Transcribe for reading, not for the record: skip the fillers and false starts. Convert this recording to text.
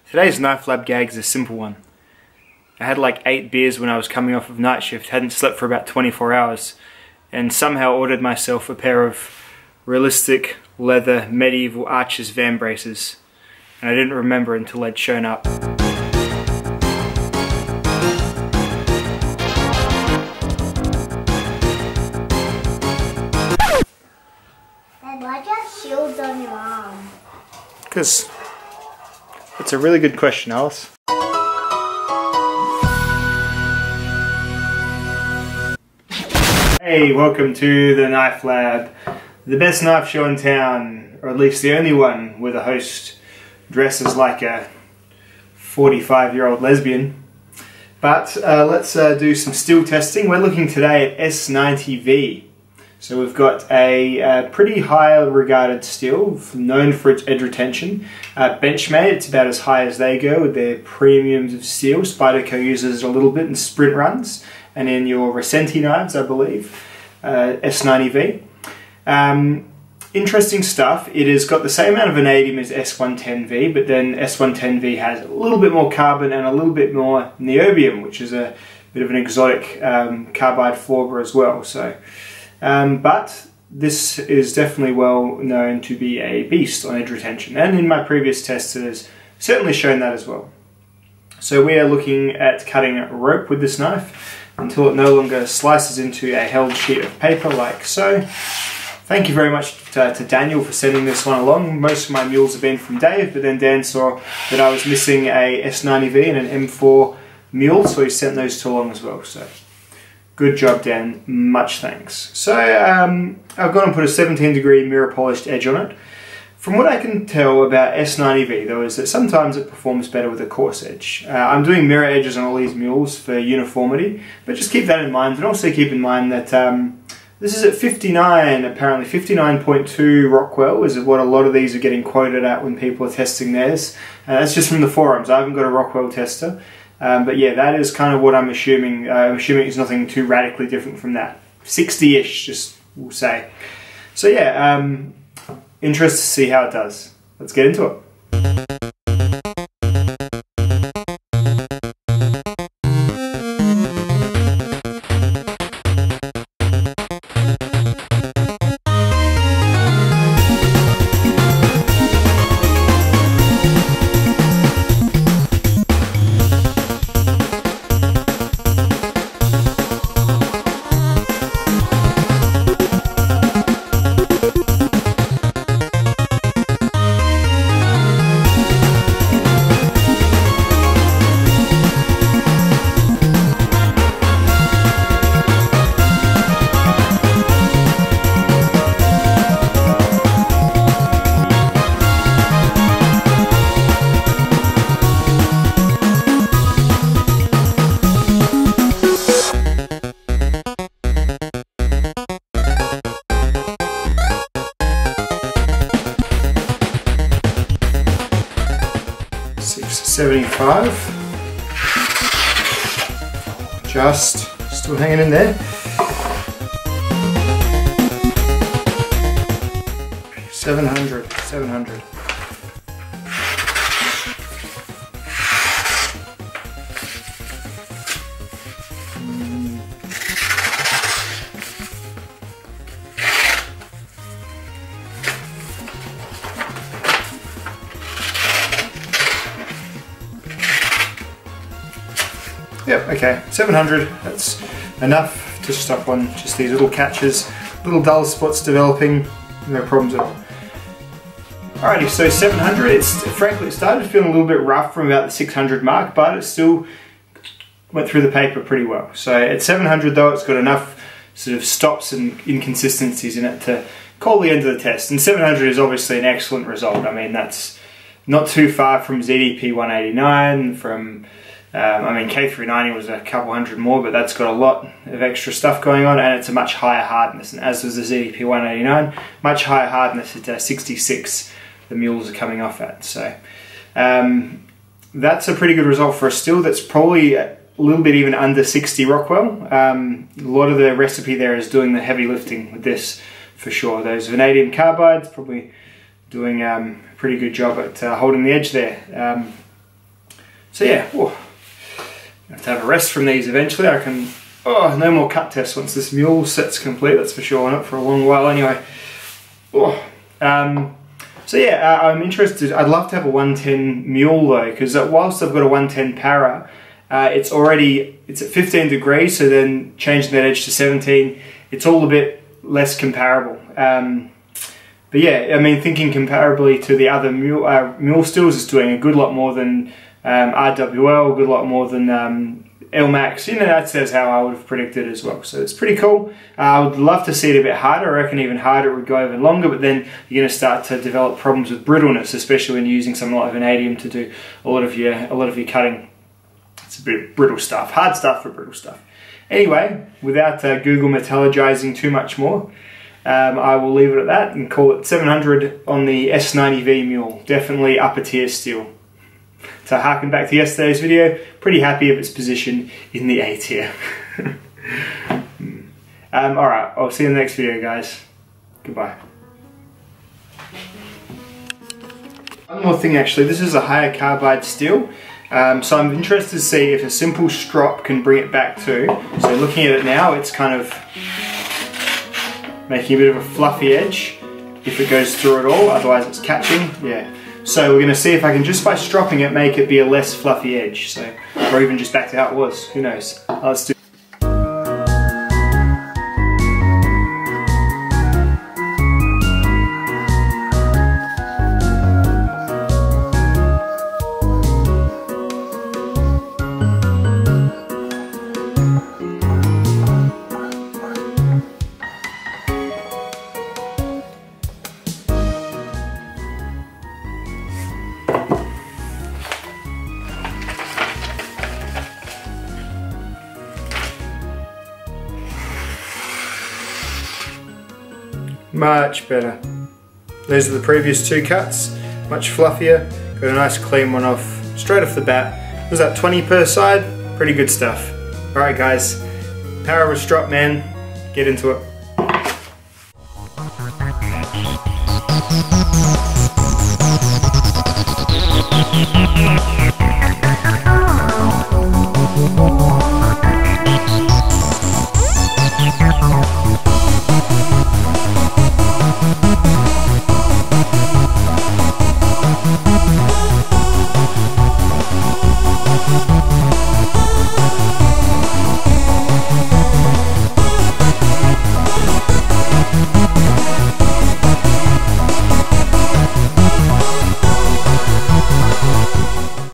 Today's Knife Lab gag is a simple one. I had like 8 beers when I was coming off of night shift, hadn't slept for about 24 hours, and somehow ordered myself a pair of realistic leather medieval Archer's van braces, and I didn't remember until they'd shown up. Dad, why do you have shields on your arm? Because it's a really good question, Alice. Hey, welcome to the Knife Lab, the best knife show in town, or at least the only one where the host dresses like a 45-year-old lesbian. But let's do some steel testing. We're looking today at S90V. So we've got a pretty high regarded steel, known for its edge retention. Benchmade, it's about as high as they go with their premiums of steel. Spyderco uses it a little bit in sprint runs, and in your Recenti knives, I believe, S90V. Interesting stuff. It has got the same amount of vanadium as S110V, but then S110V has a little bit more carbon and a little bit more niobium, which is a bit of an exotic carbide fluorber as well. So. But this is definitely well known to be a beast on edge retention, and in my previous tests it has certainly shown that as well. So we are looking at cutting rope with this knife until it no longer slices into a held sheet of paper like so. Thank you very much to Daniel for sending this one along. Most of my mules have been from Dave, but then Dan saw that I was missing a S90V and an M4 mule, so he sent those two along as well. So. Good job, Dan. Much thanks. So I've gone and put a 17-degree mirror polished edge on it. From what I can tell about S90V, though, is that sometimes it performs better with a coarse edge. I'm doing mirror edges on all these mules for uniformity, but just keep that in mind, and also keep in mind that this is at 59, apparently 59.2 Rockwell is what a lot of these are getting quoted at when people are testing theirs. That's just from the forums. I haven't got a Rockwell tester. But yeah, that is kind of what I'm assuming. I'm assuming it's nothing too radically different from that. 60-ish, just we'll say. So yeah, interested to see how it does. Let's get into it. $6.75. Just still hanging in there. 700. Yep, okay, 700, that's enough to stop on just these little catches, little dull spots developing, no problems at all. Alrighty, so 700, frankly it started feeling a little bit rough from about the 600 mark, but it still went through the paper pretty well. So at 700 though, it's got enough sort of stops and inconsistencies in it to call the end of the test. And 700 is obviously an excellent result. I mean, that's not too far from ZDP 189, from I mean, K390 was a couple hundred more, but that's got a lot of extra stuff going on, and it's a much higher hardness, and as was the ZDP 189, much higher hardness at 66 the mules are coming off at. So that's a pretty good result for a steel that's probably a little bit even under 60 Rockwell. A lot of the recipe there is doing the heavy lifting with this for sure. Those vanadium carbides probably doing a pretty good job at holding the edge there. So yeah, I have to have a rest from these eventually. I can, no more cut tests once this Mule set's complete, that's for sure, not for a long while anyway. So yeah, I'm interested, I'd love to have a 110 Mule though, because whilst I've got a 110 Para, it's at 15 degrees, so then changing that edge to 17, it's all a bit less comparable. But yeah, I mean, thinking comparably to the other Mule stills, is doing a good lot more than RWL, a good lot more than LMAX. You know, that says how I would have predicted as well. So it's pretty cool. I would love to see it a bit harder. I reckon even harder would go even longer, but then you're going to start to develop problems with brittleness, especially when you're using something like vanadium to do a lot of your cutting. It's a bit brittle stuff, hard stuff for brittle stuff. Anyway, without Google metallurgizing too much more, I will leave it at that and call it 700 on the S90V Mule. Definitely upper tier steel. To harken back to yesterday's video, pretty happy of its position in the A tier. Alright, I'll see you in the next video, guys. Goodbye. One more thing actually, this is a higher carbide steel. So I'm interested to see if a simple strop can bring it back too. So looking at it now, it's kind of making a bit of a fluffy edge if it goes through at all, otherwise it's catching. Yeah. So we're going to see if I can, just by stropping it, make it be a less fluffy edge. So, or even just back to how it was, who knows. Let's do. Much better. Those are the previous two cuts, much fluffier. Got a nice clean one off, straight off the bat. Was that 20 per side? Pretty good stuff. Alright guys, power with Strop, man. Get into it.